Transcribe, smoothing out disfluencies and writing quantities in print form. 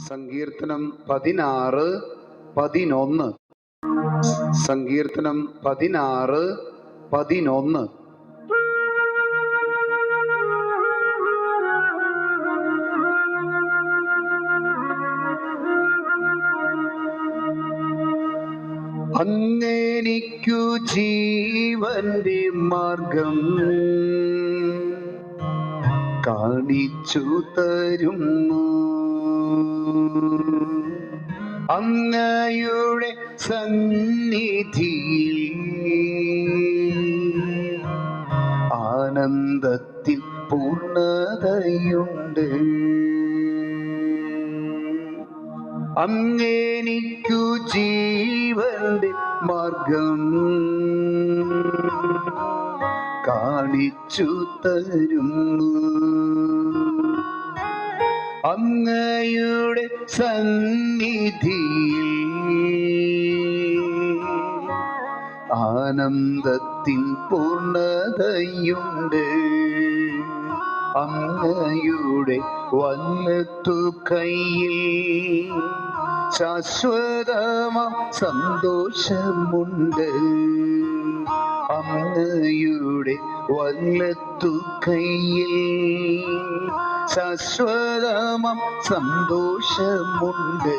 സങ്കീർത്തനം 16:11. സങ്കീർത്തനം 16:11. അങ്ങെനിക്കു ജീവന്റെ മാർഗം കാണിച്ചു തരുന്നു. അങ്ങയുടെ സന്നിധിയിൽ ആനന്ദത്തിൽ പൂർണ്ണതയുണ്ട്. അങ്ങെനിക്കു ജീവന്റെ മാർഗം കാണിച്ചു തരുന്നു. അങ്ങയുടെ സന്നിധിയിൽ ആനന്ദത്തിൻ പൂർണ്ണതയുണ്ട്. അങ്ങയുടെ വലത്തു കൈയിൽ ശാശ്വതമാം സന്തോഷമുണ്ട്. അങ്ങയുടെ വലത്തു കൈയിൽ ശാശ്വതമാം സന്തോഷമുണ്ട്.